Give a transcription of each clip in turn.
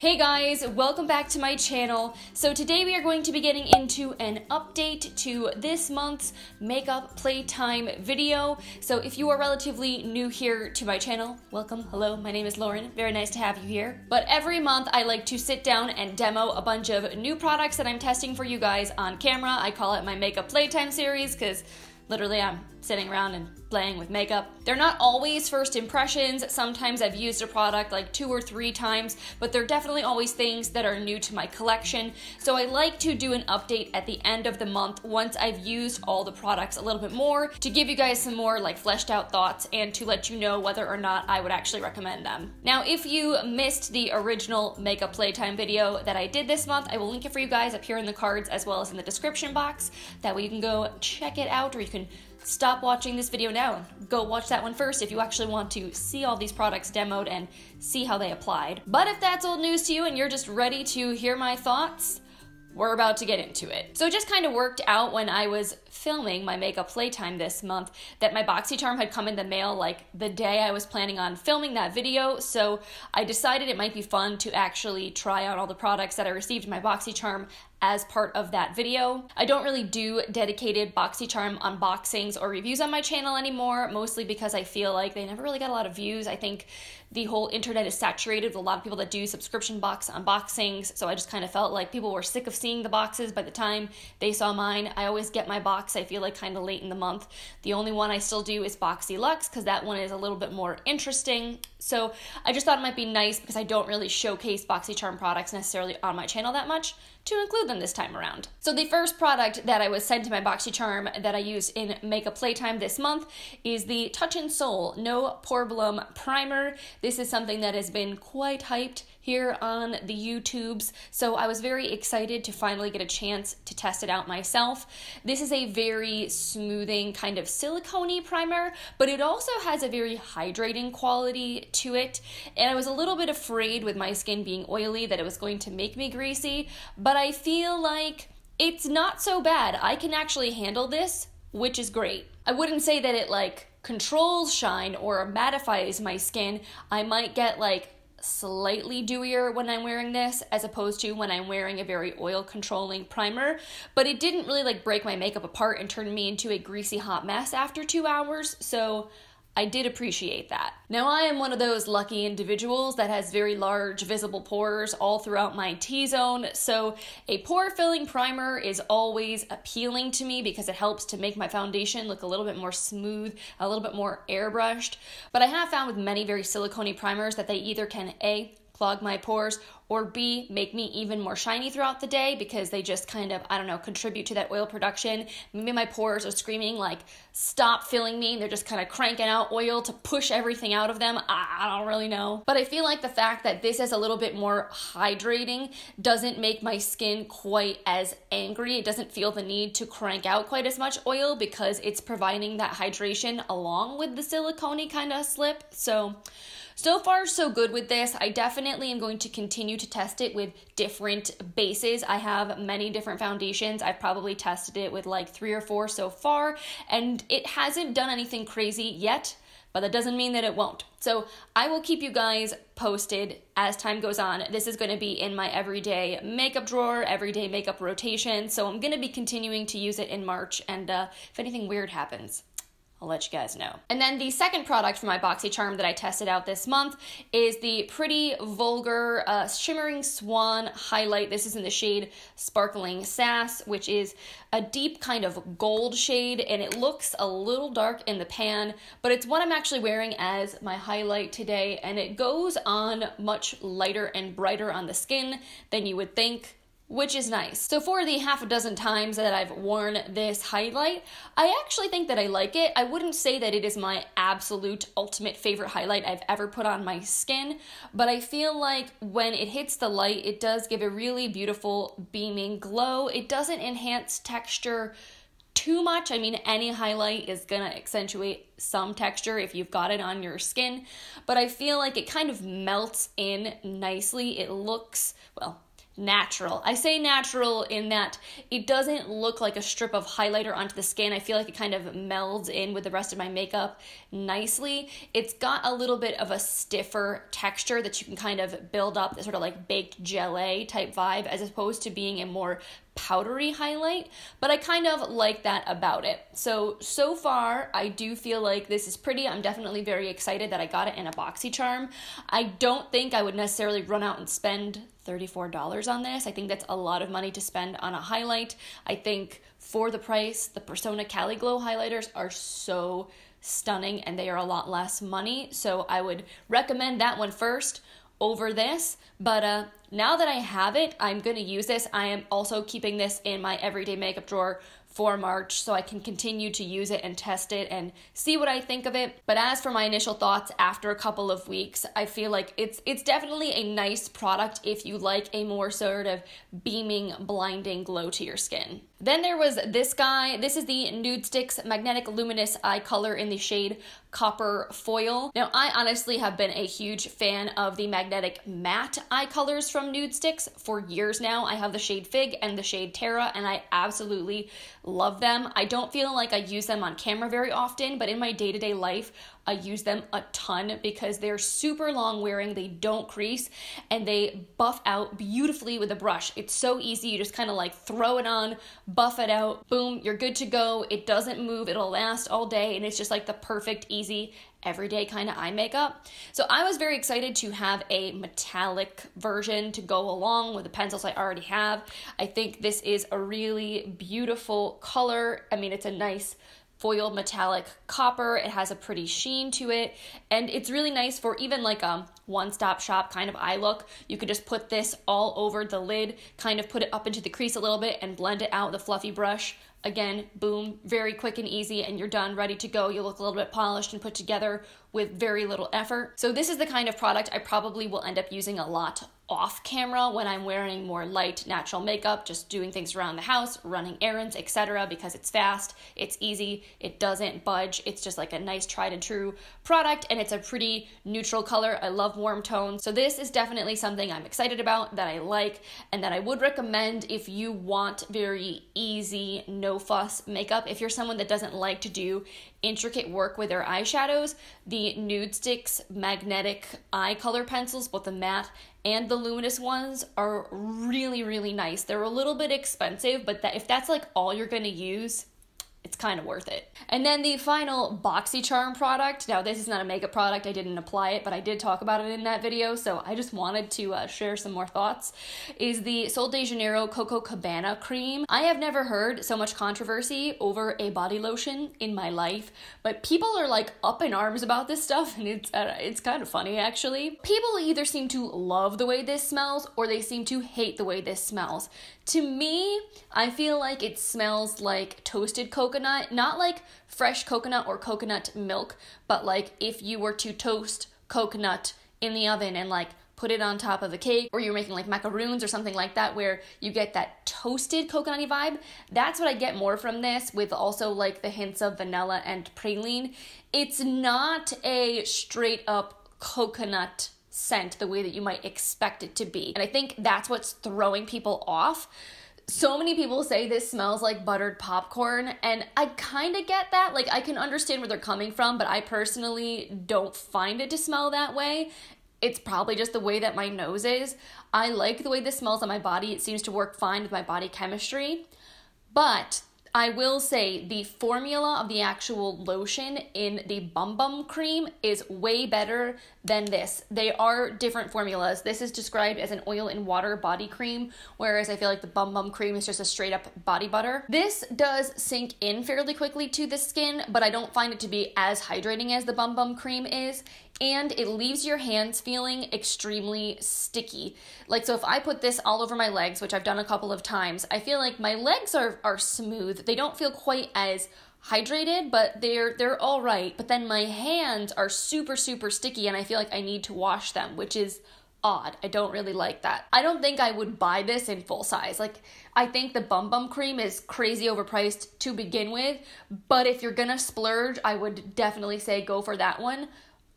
Hey guys, welcome back to my channel. So today we are going to be getting into an update to this month's makeup playtime video. So if you are relatively new here to my channel, welcome, hello, my name is Lauren, very nice to have you here. But every month I like to sit down and demo a bunch of new products that I'm testing for you guys on camera. I call it my makeup playtime series because literally I'm sitting around and playing with makeup. They're not always first impressions. Sometimes I've used a product like 2 or 3 times, but they're definitely always things that are new to my collection. So I like to do an update at the end of the month once I've used all the products a little bit more to give you guys some more like fleshed out thoughts and to let you know whether or not I would actually recommend them. Now, if you missed the original makeup playtime video that I did this month, I will link it for you guys up here in the cards as well as in the description box. That way you can go check it out, or you can stop watching this video now and go watch that one first if you actually want to see all these products demoed and see how they applied. But if that's old news to you and you're just ready to hear my thoughts, we're about to get into it. So it just kind of worked out when I was filming my makeup playtime this month that my Boxycharm had come in the mail like the day I was planning on filming that video. So I decided it might be fun to actually try out all the products that I received in my Boxycharm as part of that video. I don't really do dedicated Boxycharm unboxings or reviews on my channel anymore, mostly because I feel like they never really got a lot of views. I think the whole internet is saturated with a lot of people that do subscription box unboxings, so I just kind of felt like people were sick of seeing the boxes by the time they saw mine. I always get my box, I feel like, kind of late in the month. The only one I still do is Boxy Luxe, because that one is a little bit more interesting. So I just thought it might be nice, because I don't really showcase Boxycharm products necessarily on my channel that much, to include them this time around. So the first product that I was sent to my Boxycharm that I used in makeup playtime this month is the Touch in Sol No Problem Primer. This is something that has been quite hyped here on the YouTubes, so I was very excited to finally get a chance to test it out myself. This is a very smoothing kind of silicone-y primer, but it also has a very hydrating quality to it, and I was a little bit afraid with my skin being oily that it was going to make me greasy, but I feel like it's not so bad. I can actually handle this, which is great. I wouldn't say that it like controls shine or mattifies my skin. I might get like slightly dewier when I'm wearing this as opposed to when I'm wearing a very oil controlling primer, but it didn't really like break my makeup apart and turn me into a greasy hot mess after 2 hours, so I did appreciate that. Now, I am one of those lucky individuals that has very large visible pores all throughout my T-zone, so a pore filling primer is always appealing to me because it helps to make my foundation look a little bit more smooth, a little bit more airbrushed. But I have found with many very silicone-y primers that they either can A, clog my pores, or B, make me even more shiny throughout the day because they just kind of, I don't know, contribute to that oil production. Maybe my pores are screaming like, stop filling me. They're just kind of cranking out oil to push everything out of them. I don't really know. But I feel like the fact that this is a little bit more hydrating doesn't make my skin quite as angry. It doesn't feel the need to crank out quite as much oil because it's providing that hydration along with the silicone-y kind of slip. So far, so good with this. I definitely am going to continue to test it with different bases. I have many different foundations. I've probably tested it with like 3 or 4 so far, and it hasn't done anything crazy yet, but that doesn't mean that it won't. So I will keep you guys posted as time goes on. This is going to be in my everyday makeup drawer, everyday makeup rotation, so I'm going to be continuing to use it in March, and if anything weird happens, I'll let you guys know. And then the second product from my Boxycharm that I tested out this month is the Pretty Vulgar Shimmering Swan Highlight. This is in the shade Sparkling Sass, which is a deep kind of gold shade, and it looks a little dark in the pan, but it's what I'm actually wearing as my highlight today, and it goes on much lighter and brighter on the skin than you would think, which is nice. So for the half a dozen times that I've worn this highlight, I actually think that I like it. I wouldn't say that it is my absolute ultimate favorite highlight I've ever put on my skin, but I feel like when it hits the light, it does give a really beautiful beaming glow. It doesn't enhance texture too much. I mean, any highlight is gonna accentuate some texture if you've got it on your skin, but I feel like it kind of melts in nicely. It looks, well, natural. I say natural in that it doesn't look like a strip of highlighter onto the skin. I feel like it kind of melds in with the rest of my makeup nicely. It's got a little bit of a stiffer texture that you can kind of build up, this sort of like baked gelée type vibe, as opposed to being a more powdery highlight, but I kind of like that about it. So far, I do feel like this is pretty. I'm definitely very excited that I got it in a Boxycharm. I don't think I would necessarily run out and spend $34 on this. I think that's a lot of money to spend on a highlight. I think for the price, the Persona Cali Glow highlighters are so stunning and they are a lot less money. So I would recommend that one first over this, but now that I have it, I'm going to use this. I am also keeping this in my everyday makeup drawer for March so I can continue to use it and test it and see what I think of it. But as for my initial thoughts after a couple of weeks, I feel like it's definitely a nice product if you like a more sort of beaming, blinding glow to your skin. Then there was this guy. This is the Nudestix Magnetic Luminous Eye Color in the shade Copper Foil. Now, I honestly have been a huge fan of the magnetic matte eye colors from Nudestix for years now. I have the shade Fig and the shade Terra, and I absolutely love them. I don't feel like I use them on camera very often, but in my day-to-day life, I use them a ton because they're super long wearing, they don't crease, and they buff out beautifully with a brush. It's so easy, you just kind of like throw it on, buff it out, boom, you're good to go. It doesn't move, it'll last all day, and it's just like the perfect, easy, everyday kind of eye makeup. So I was very excited to have a metallic version to go along with the pencils I already have. I think this is a really beautiful color. I mean, it's a nice foiled metallic copper. It has a pretty sheen to it, and it's really nice for even like a one-stop shop kind of eye look. You could just put this all over the lid, kind of put it up into the crease a little bit and blend it out with a fluffy brush. Again, boom, very quick and easy, and you're done, ready to go. You look a little bit polished and put together with very little effort. So this is the kind of product I probably will end up using a lot off camera when I'm wearing more light natural makeup, just doing things around the house, running errands, etc., because it's fast, it's easy, it doesn't budge. It's just like a nice tried and true product, and it's a pretty neutral color. I love warm tones. So this is definitely something I'm excited about, that I like, and that I would recommend if you want very easy, no fuss makeup. If you're someone that doesn't like to do intricate work with their eyeshadows, the Nudestix magnetic eye color pencils, both the matte and the luminous ones, are really, really nice. They're a little bit expensive, but if that's like all you're gonna use, it's kind of worth it. And then the final Boxycharm product, now this is not a makeup product, I didn't apply it, but I did talk about it in that video, so I just wanted to share some more thoughts, is the Sol de Janeiro Coco Cabana cream. I have never heard so much controversy over a body lotion in my life, but people are like up in arms about this stuff, and it's kind of funny actually. People either seem to love the way this smells, or they seem to hate the way this smells. To me, I feel like it smells like toasted coconut, not like fresh coconut or coconut milk, but like if you were to toast coconut in the oven and like put it on top of a cake, or you're making like macaroons or something like that where you get that toasted coconutty vibe. That's what I get more from this, with also like the hints of vanilla and praline. It's not a straight up coconut scent the way that you might expect it to be. And I think that's what's throwing people off. So many people say this smells like buttered popcorn, and I kind of get that. Like, I can understand where they're coming from, but I personally don't find it to smell that way. It's probably just the way that my nose is. I like the way this smells on my body. It seems to work fine with my body chemistry. But I will say the formula of the actual lotion in the Bum Bum cream is way better than this. They are different formulas. This is described as an oil and water body cream, whereas I feel like the Bum Bum cream is just a straight up body butter. This does sink in fairly quickly to the skin, but I don't find it to be as hydrating as the Bum Bum cream is. And it leaves your hands feeling extremely sticky. Like, so if I put this all over my legs, which I've done a couple of times, I feel like my legs are smooth. They don't feel quite as hydrated, but they're all right. But then my hands are super, super sticky, and I feel like I need to wash them, which is odd. I don't really like that. I don't think I would buy this in full size. Like, I think the Bum Bum cream is crazy overpriced to begin with, but if you're gonna splurge, I would definitely say go for that one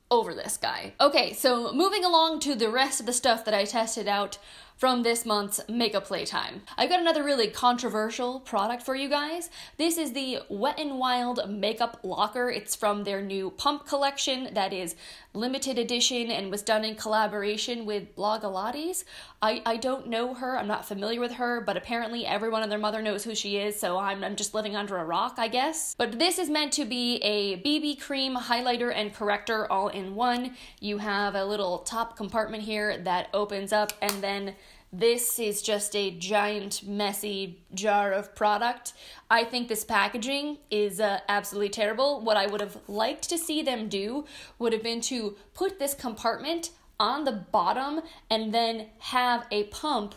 over this guy. Okay, so moving along to the rest of the stuff that I tested out from this month's Makeup Playtime. I've got another really controversial product for you guys. This is the Wet n Wild Makeup Locker. It's from their new Pump collection that is limited edition and was done in collaboration with Blogilates. I don't know her, I'm not familiar with her, but apparently everyone and their mother knows who she is, so I'm just living under a rock, I guess. But this is meant to be a BB cream, highlighter, and corrector all in one. You have a little top compartment here that opens up, and then this is just a giant, messy jar of product. I think this packaging is absolutely terrible. What I would have liked to see them do would have been to put this compartment on the bottom and then have a pump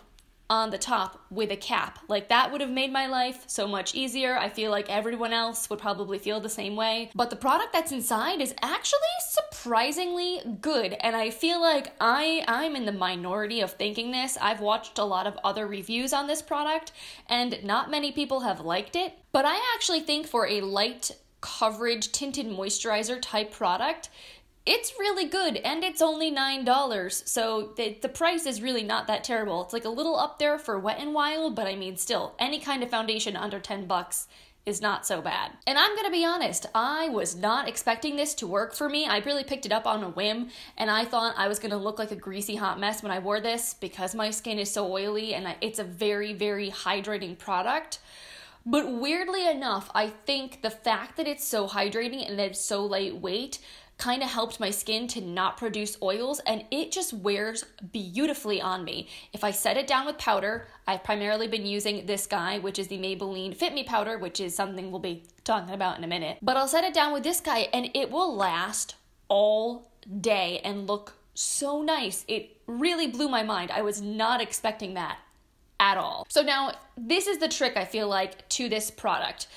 on the top with a cap. Like, that would have made my life so much easier. I feel like everyone else would probably feel the same way. But the product that's inside is actually surprisingly good, and I feel like I'm in the minority of thinking this. I've watched a lot of other reviews on this product, and not many people have liked it. But I actually think for a light coverage tinted moisturizer type product, it's really good, and it's only $9, so the price is really not that terrible. It's like a little up there for Wet n Wild, but I mean, still, any kind of foundation under $10 is not so bad. And I'm gonna be honest, I was not expecting this to work for me. I really picked it up on a whim, and I thought I was gonna look like a greasy hot mess when I wore this because my skin is so oily, and it's a very, very hydrating product. But weirdly enough, I think the fact that it's so hydrating and that it's so lightweight kind of helped my skin to not produce oils, and it just wears beautifully on me. If I set it down with powder, I've primarily been using this guy, which is the Maybelline Fit Me powder, which is something we'll be talking about in a minute. But I'll set it down with this guy and it will last all day and look so nice. It really blew my mind. I was not expecting that at all. So now, this is the trick I feel like to this product.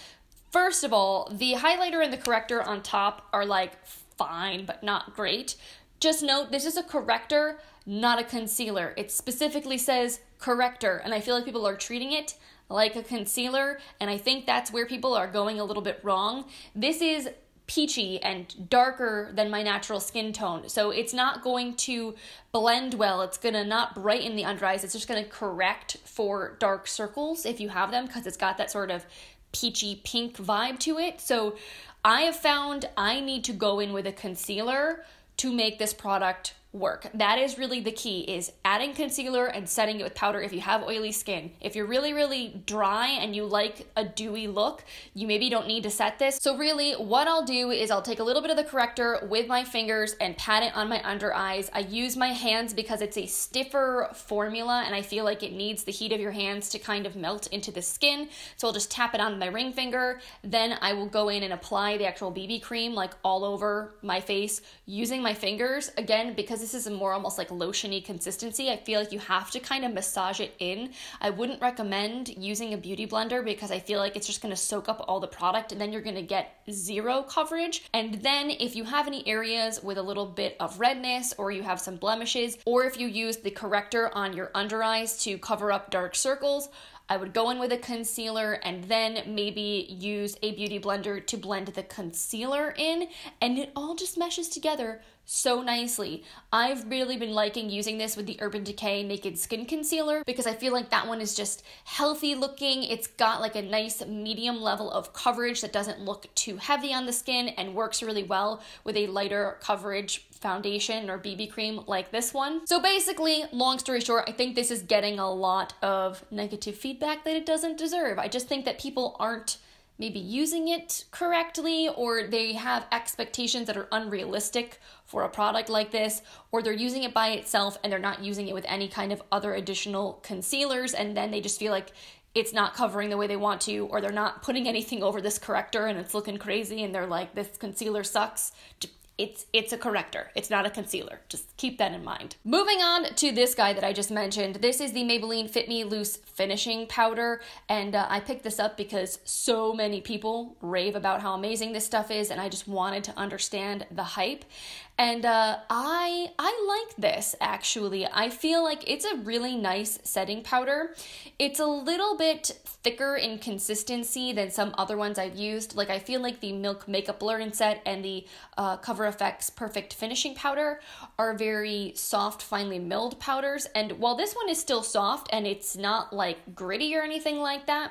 First of all, the highlighter and the corrector on top are like fine, but not great. Just note, this is a corrector, not a concealer. It specifically says corrector, and I feel like people are treating it like a concealer, and I think that's where people are going a little bit wrong. This is peachy and darker than my natural skin tone, so it's not going to blend well. It's gonna not brighten the under eyes. It's just gonna correct for dark circles if you have them, because it's got that sort of peachy pink vibe to it. So I have found I need to go in with a concealer to make this product work. That is really the key, is adding concealer and setting it with powder if you have oily skin. If you're really, really dry and you like a dewy look, you maybe don't need to set this. So really, what I'll do is I'll take a little bit of the corrector with my fingers and pat it on my under eyes. I use my hands because it's a stiffer formula and I feel like it needs the heat of your hands to kind of melt into the skin. So I'll just tap it on my ring finger. Then I will go in and apply the actual BB cream like all over my face using my fingers. Again, because this is a more almost like lotiony consistency, I feel like you have to kind of massage it in. I wouldn't recommend using a beauty blender because I feel like it's just going to soak up all the product and then you're going to get zero coverage. And then if you have any areas with a little bit of redness, or you have some blemishes, or if you use the corrector on your under eyes to cover up dark circles, I would go in with a concealer and then maybe use a beauty blender to blend the concealer in, and it all just meshes together so nicely. I've really been liking using this with the Urban Decay Naked Skin Concealer because I feel like that one is just healthy looking. It's got like a nice medium level of coverage that doesn't look too heavy on the skin and works really well with a lighter coverage foundation or BB cream like this one. So basically, long story short, I think this is getting a lot of negative feedback that it doesn't deserve. I just think that people aren't maybe using it correctly, or they have expectations that are unrealistic for a product like this, or they're using it by itself and they're not using it with any kind of other additional concealers, and then they just feel like it's not covering the way they want to, or they're not putting anything over this corrector and it's looking crazy and they're like, this concealer sucks. It's a corrector. It's not a concealer. Just keep that in mind. Moving on to this guy that I just mentioned. This is the Maybelline Fit Me Loose Finishing Powder, and I picked this up because so many people rave about how amazing this stuff is, and I just wanted to understand the hype. And I like this, actually. I feel like it's a really nice setting powder. It's a little bit thicker in consistency than some other ones I've used. Like, I feel like the Milk Makeup Blur Set and the Cover FX Perfect Finishing Powder are very soft, finely milled powders. And while this one is still soft and it's not like gritty or anything like that,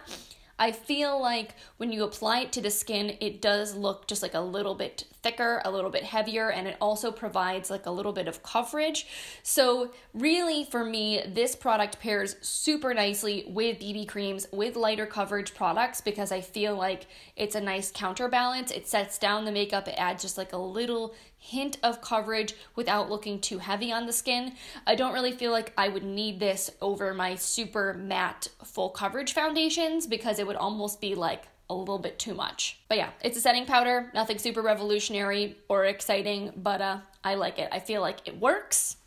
I feel like when you apply it to the skin, it does look just like a little bit thicker, a little bit heavier, and it also provides like a little bit of coverage. So really, for me, this product pairs super nicely with BB creams, with lighter coverage products, because I feel like it's a nice counterbalance. It sets down the makeup, it adds just like a little hint of coverage without looking too heavy on the skin. I don't really feel like I would need this over my super matte full coverage foundations, because it would almost be like a little bit too much. But yeah, it's a setting powder, nothing super revolutionary or exciting, but I like it. I feel like it works,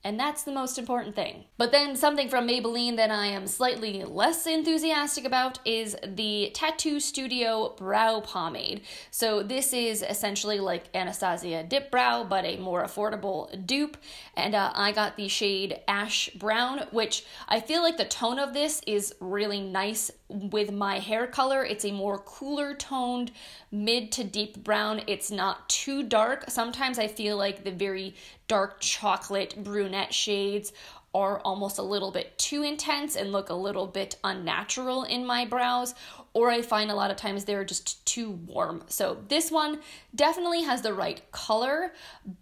and that's the most important thing. But then something from Maybelline that I am slightly less enthusiastic about is the Tattoo Studio Brow Pomade. So this is essentially like Anastasia Dip Brow, but a more affordable dupe. And I got the shade Ash Brown, which I feel like the tone of this is really nice with my hair color. It's a more cooler toned mid to deep brown. It's not too dark. Sometimes I feel like the very dark chocolate brunette shades are almost a little bit too intense and look a little bit unnatural in my brows, or I find a lot of times they're just too warm. So this one definitely has the right color,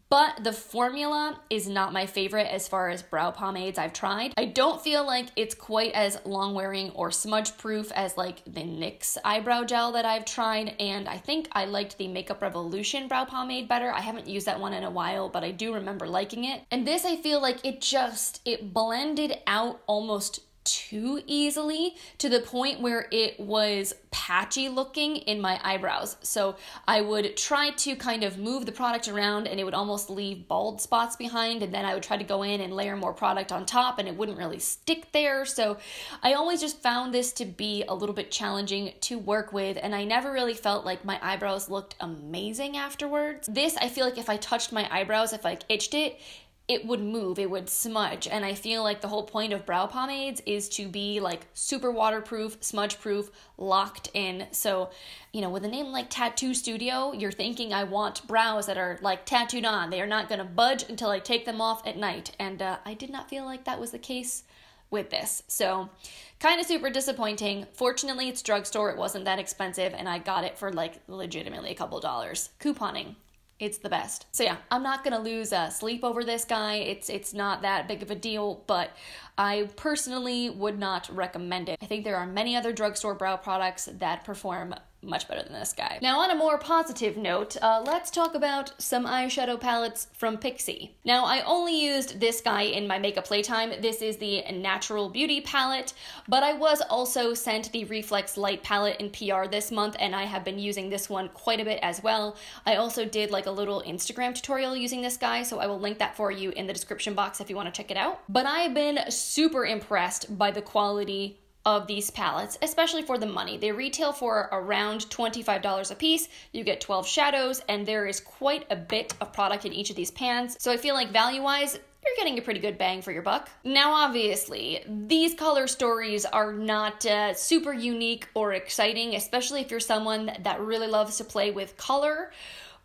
but the formula is not my favorite as far as brow pomades I've tried. I don't feel like it's quite as long wearing or smudge proof as like the NYX eyebrow gel that I've tried, and I think I liked the Makeup Revolution brow pomade better. I haven't used that one in a while, but I do remember liking it. And this, I feel like it blended out almost too easily, to the point where it was patchy looking in my eyebrows. So I would try to kind of move the product around and it would almost leave bald spots behind, and then I would try to go in and layer more product on top and it wouldn't really stick there. So I always just found this to be a little bit challenging to work with, and I never really felt like my eyebrows looked amazing afterwards. This, I feel like if I touched my eyebrows, if I itched it, it would move, it would smudge, and I feel like the whole point of brow pomades is to be like super waterproof, smudge proof, locked in. So, you know, with a name like Tattoo Studio, you're thinking I want brows that are like tattooed on. They are not gonna budge until I take them off at night, and I did not feel like that was the case with this. So kind of super disappointing. Fortunately, it's drugstore, it wasn't that expensive, and I got it for like legitimately a couple dollars. Couponing. It's the best. So yeah, I'm not gonna lose sleep over this guy. It's not that big of a deal, but I personally would not recommend it. I think there are many other drugstore brow products that perform much better than this guy. Now, on a more positive note, let's talk about some eyeshadow palettes from Pixi. Now, I only used this guy in my makeup playtime. This is the Natural Beauty palette, but I was also sent the Reflex Light palette in PR this month, and I have been using this one quite a bit as well. I also did like a little Instagram tutorial using this guy, so I will link that for you in the description box if you want to check it out. But I have been super impressed by the quality of these palettes, especially for the money. They retail for around $25 a piece. You get 12 shadows, and there is quite a bit of product in each of these pans. So I feel like value-wise, you're getting a pretty good bang for your buck. Now, obviously, these color stories are not super unique or exciting, especially if you're someone that really loves to play with color.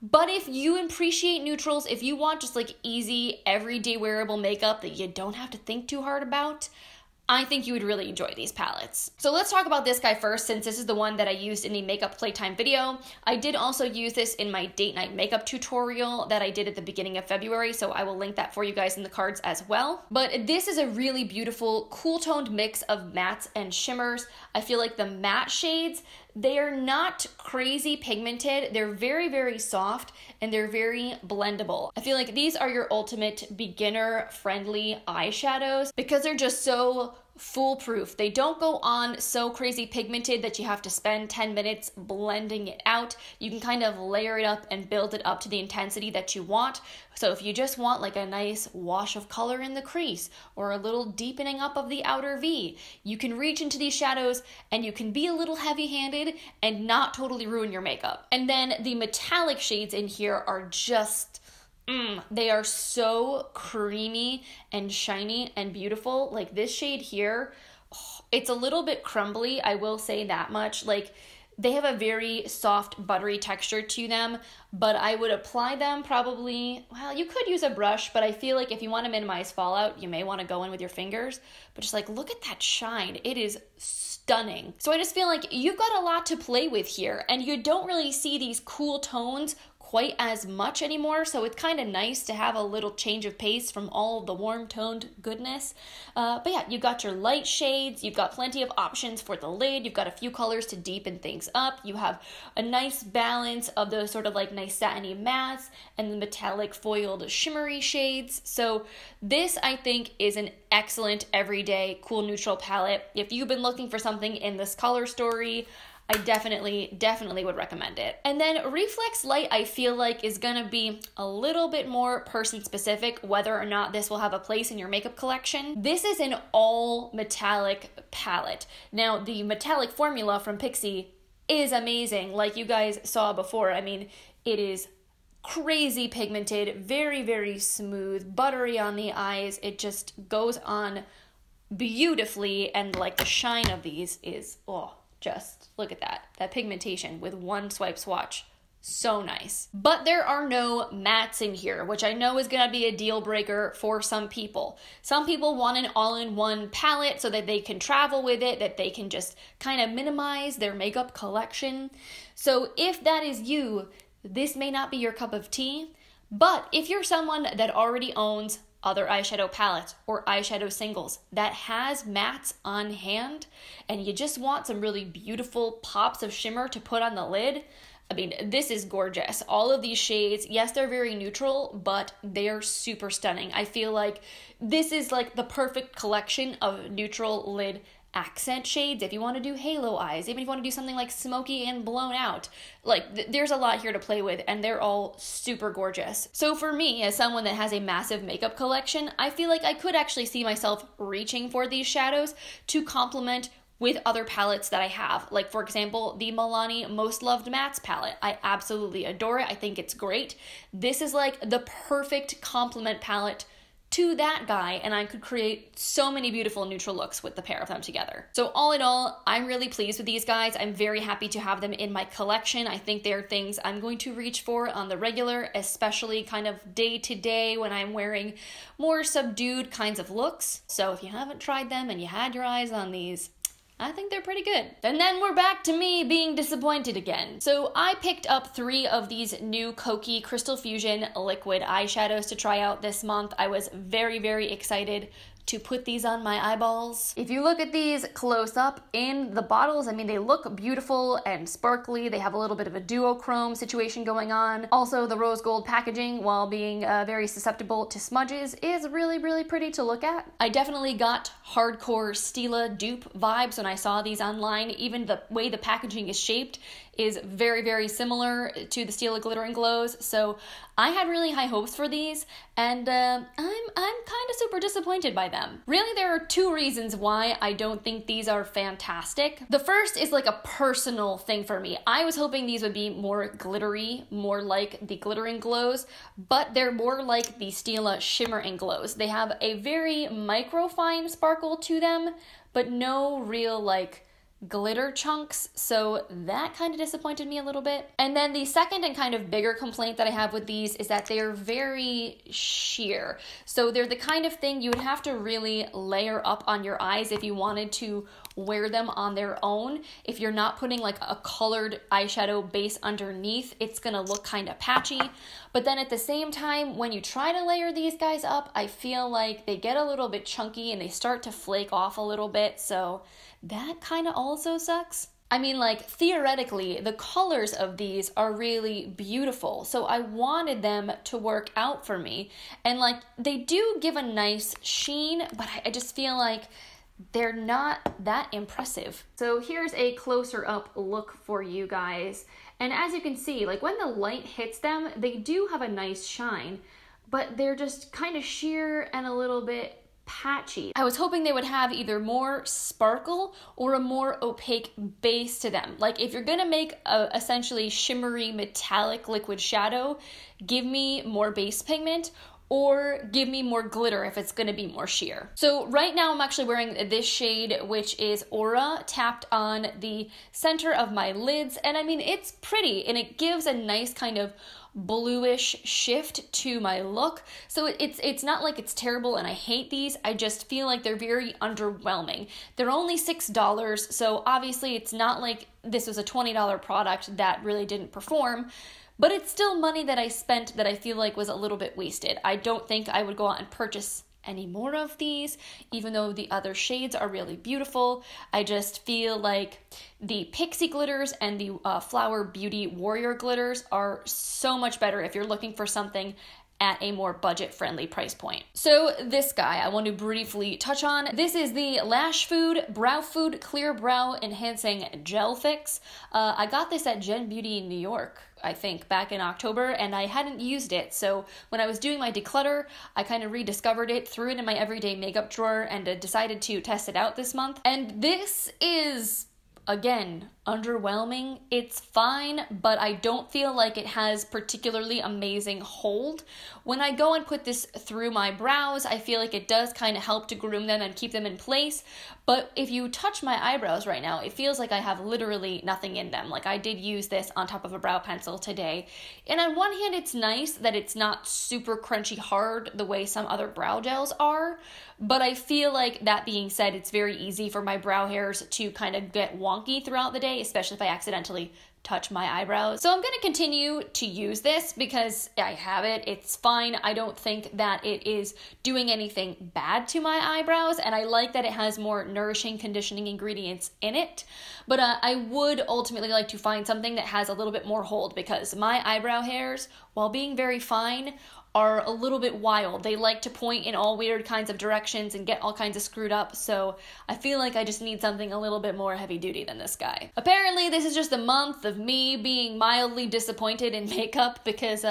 But if you appreciate neutrals, if you want just like easy, everyday wearable makeup that you don't have to think too hard about, I think you would really enjoy these palettes. So let's talk about this guy first, since this is the one that I used in the makeup playtime video. I did also use this in my date night makeup tutorial that I did at the beginning of February, so I will link that for you guys in the cards as well. But this is a really beautiful, cool toned mix of mattes and shimmers. I feel like the matte shades, they are not crazy pigmented. They're very, very soft, and they're very blendable. I feel like these are your ultimate beginner-friendly eyeshadows because they're just so foolproof. They don't go on so crazy pigmented that you have to spend 10 minutes blending it out. You can kind of layer it up and build it up to the intensity that you want. So if you just want like a nice wash of color in the crease or a little deepening up of the outer V, you can reach into these shadows and you can be a little heavy-handed and not totally ruin your makeup. And then the metallic shades in here are just They are so creamy and shiny and beautiful. Like this shade here, it's a little bit crumbly, I will say that much. Like they have a very soft, buttery texture to them, but I would apply them probably, well, you could use a brush, but I feel like if you want to minimize fallout, you may want to go in with your fingers. But just like, look at that shine. It is stunning. So I just feel like you've got a lot to play with here, and you don't really see these cool tones quite as much anymore, so it's kind of nice to have a little change of pace from all of the warm toned goodness. But yeah, you've got your light shades, you've got plenty of options for the lid, you've got a few colors to deepen things up, you have a nice balance of those sort of like nice satiny mattes and the metallic foiled shimmery shades. So this, I think, is an excellent everyday cool neutral palette. If you've been looking for something in this color story, I definitely would recommend it. And then Reflex Light, I feel like, is gonna be a little bit more person specific, whether or not this will have a place in your makeup collection. This is an all metallic palette. Now, the metallic formula from Pixi is amazing, like you guys saw before. I mean, it is crazy pigmented, very, very smooth, buttery on the eyes. It just goes on beautifully, and like the shine of these is, just look at that pigmentation with one swipe swatch. So nice. But there are no mattes in here, which I know is gonna be a deal breaker for some people. Some people want an all-in-one palette so that they can travel with it, that they can just kind of minimize their makeup collection. So if that is you, this may not be your cup of tea. But if you're someone that already owns other eyeshadow palettes or eyeshadow singles that has mattes on hand, and you just want some really beautiful pops of shimmer to put on the lid, I mean, this is gorgeous. All of these shades, yes, they're very neutral, but they're super stunning. I feel like this is like the perfect collection of neutral lid accent shades if you want to do halo eyes, even if you want to do something like smoky and blown out. Like there's a lot here to play with, and they're all super gorgeous. So for me, as someone that has a massive makeup collection, I feel like I could actually see myself reaching for these shadows to complement with other palettes that I have. Like for example, the Milani Most Loved Mattes palette. I absolutely adore it. I think it's great. This is like the perfect complement palette to that guy, and I could create so many beautiful neutral looks with the pair of them together. So all in all, I'm really pleased with these guys. I'm very happy to have them in my collection. I think they're things I'm going to reach for on the regular, especially kind of day to day when I'm wearing more subdued kinds of looks. So if you haven't tried them and you had your eyes on these, I think they're pretty good. And then we're back to me being disappointed again. So I picked up 3 of these new Kokie Crystal Fusion liquid eyeshadows to try out this month. I was very, very excited to put these on my eyeballs. If you look at these close up in the bottles, I mean, they look beautiful and sparkly. They have a little bit of a duochrome situation going on. Also, the rose gold packaging, while being very susceptible to smudges, is really, really pretty to look at. I definitely got hardcore Stila dupe vibes when I saw these online. Even the way the packaging is shaped is very, very similar to the Stila Glitter and Glows. So I had really high hopes for these, and I'm kind of super disappointed by them. Really, there are 2 reasons why I don't think these are fantastic. The first is like a personal thing for me. I was hoping these would be more glittery, more like the Glitter and Glows, but they're more like the Stila Shimmer and Glows. They have a very microfine sparkle to them, but no real like glitter chunks, so that kind of disappointed me a little bit. And then the second and kind of bigger complaint that I have with these is that they're very sheer. So they're the kind of thing you would have to really layer up on your eyes if you wanted to wear them on their own. If you're not putting like a colored eyeshadow base underneath, it's gonna look kind of patchy. But then at the same time, when you try to layer these guys up, I feel like they get a little bit chunky and they start to flake off a little bit, so that kind of also sucks. I mean, like, theoretically, the colors of these are really beautiful, so I wanted them to work out for me. And, like, they do give a nice sheen, but I just feel like they're not that impressive. So here's a closer up look for you guys. And as you can see, like, when the light hits them, they do have a nice shine, but they're just kind of sheer and a little bit patchy. I was hoping they would have either more sparkle or a more opaque base to them. Like if you're gonna make a essentially shimmery metallic liquid shadow, give me more base pigment or give me more glitter if it's gonna be more sheer. So right now I'm actually wearing this shade, which is Aura, tapped on the center of my lids. And I mean, it's pretty and it gives a nice kind of bluish shift to my look. So it's not like it's terrible and I hate these. I just feel like they're very underwhelming. They're only $6, so obviously it's not like this was a $20 product that really didn't perform, but it's still money that I spent that I feel like was a little bit wasted. I don't think I would go out and purchase any more of these, even though the other shades are really beautiful. I just feel like the Pixi glitters and the Flower Beauty Warrior glitters are so much better if you're looking for something at a more budget-friendly price point. So this guy I want to briefly touch on. This is the Lashfood Browfood Clear Brow Enhancing Gel Fix. I got this at Gen Beauty in New York, I think, back in October, and I hadn't used it. So when I was doing my declutter, I kind of rediscovered it, threw it in my everyday makeup drawer, and decided to test it out this month. And this is, again, underwhelming. It's fine, but I don't feel like it has particularly amazing hold. When I go and put this through my brows, I feel like it does kind of help to groom them and keep them in place. But if you touch my eyebrows right now, it feels like I have literally nothing in them. Like I did use this on top of a brow pencil today. And on one hand, it's nice that it's not super crunchy hard the way some other brow gels are. But I feel like, that being said, it's very easy for my brow hairs to kind of get wonky throughout the day, especially if I accidentally touch my eyebrows. So I'm going to continue to use this because I have it. It's fine. I don't think that it is doing anything bad to my eyebrows, and I like that it has more nourishing conditioning ingredients in it. But I would ultimately like to find something that has a little bit more hold, because my eyebrow hairs, while being very fine, are a little bit wild. They like to point in all weird kinds of directions and get all kinds of screwed up, so I feel like I just need something a little bit more heavy duty than this guy. Apparently this is just a month of me being mildly disappointed in makeup, because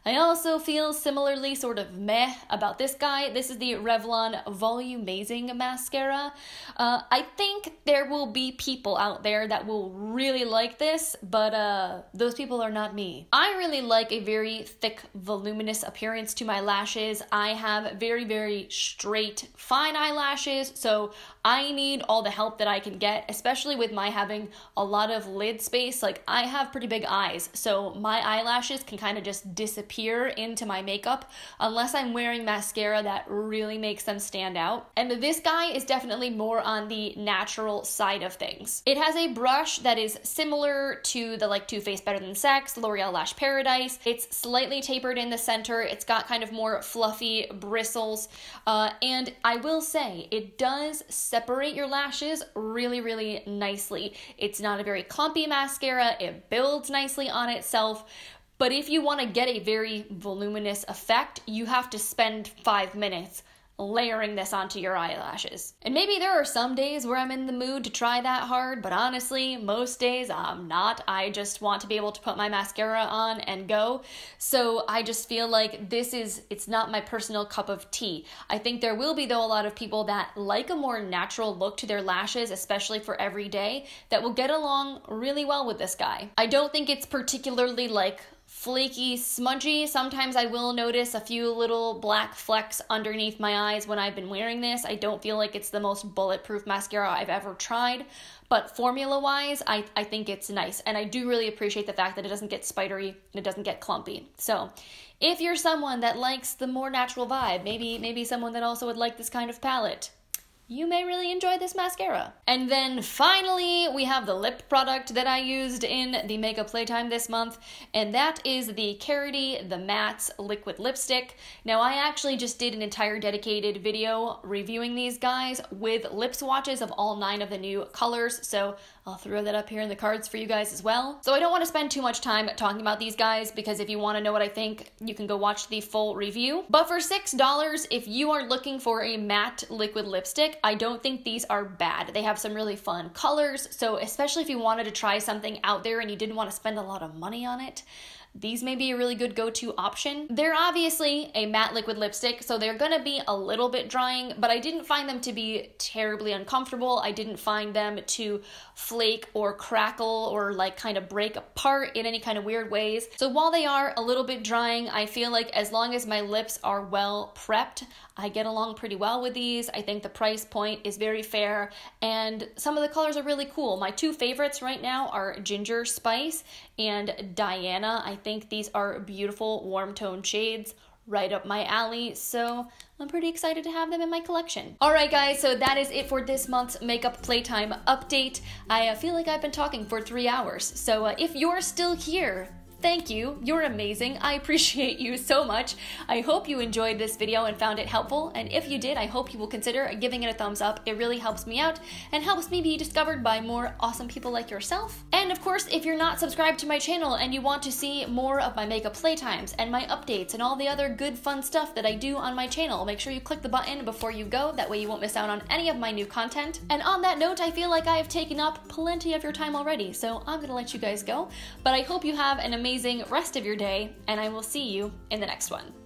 I also feel similarly sort of meh about this guy. This is the Revlon Volumazing Mascara. I think there will be people out there that will really like this, but those people are not me. I really like a very thick, voluminous appearance to my lashes. I have very, very straight, fine eyelashes, so I need all the help that I can get, especially with my having a lot of lid space. Like, I have pretty big eyes, so my eyelashes can kind of just disappear into my makeup unless I'm wearing mascara that really makes them stand out. And this guy is definitely more on the natural side of things. It has a brush that is similar to the Too Faced Better Than Sex L'Oreal Lash Paradise. It's slightly tapered in the center. It's got kind of more fluffy bristles. And I will say, it does separate your lashes really, really nicely. It's not a very clumpy mascara. It builds nicely on itself. But if you want to get a very voluminous effect, you have to spend 5 minutes layering this onto your eyelashes. And maybe there are some days where I'm in the mood to try that hard, but honestly, most days I'm not. I just want to be able to put my mascara on and go. So I just feel like it's not my personal cup of tea. I think there will be, though, a lot of people that like a more natural look to their lashes, especially for every day, that will get along really well with this guy. I don't think it's particularly flaky, smudgy. Sometimes I will notice a few little black flecks underneath my eyes when I've been wearing this. I don't feel like it's the most bulletproof mascara I've ever tried, but formula-wise, I think it's nice. And I do really appreciate the fact that it doesn't get spidery and it doesn't get clumpy. So if you're someone that likes the more natural vibe, maybe someone that also would like this kind of palette, you may really enjoy this mascara. And then finally, we have the lip product that I used in the Makeup Playtime this month, and that is the Karity The Mattes Liquid Lipstick. Now, I actually just did an entire dedicated video reviewing these guys with lip swatches of all 9 of the new colors, so I'll throw that up here in the cards for you guys as well. So I don't want to spend too much time talking about these guys, because if you want to know what I think, you can go watch the full review. But for $6, if you are looking for a matte liquid lipstick, I don't think these are bad. They have some really fun colors, so especially if you wanted to try something out there and you didn't want to spend a lot of money on it, these may be a really good go-to option. They're obviously a matte liquid lipstick, so they're gonna be a little bit drying, but I didn't find them to be terribly uncomfortable. I didn't find them to flake or crackle or like kind of break apart in any kind of weird ways. So while they are a little bit drying, I feel like as long as my lips are well prepped, I get along pretty well with these. I think the price point is very fair, and some of the colors are really cool. My two favorites right now are Ginger Spice and Diana. I think these are beautiful warm tone shades, right up my alley, so I'm pretty excited to have them in my collection. Alright guys, so that is it for this month's Makeup Playtime update. I feel like I've been talking for 3 hours, so if you're still here, thank you. You're amazing. I appreciate you so much. I hope you enjoyed this video and found it helpful, and if you did, I hope you will consider giving it a thumbs up. It really helps me out and helps me be discovered by more awesome people like yourself. And of course, if you're not subscribed to my channel and you want to see more of my makeup playtimes and my updates and all the other good fun stuff that I do on my channel, make sure you click the button before you go. That way you won't miss out on any of my new content. And on that note, I feel like I have taken up plenty of your time already, so I'm gonna let you guys go. But I hope you have an amazing rest of your day, and I will see you in the next one.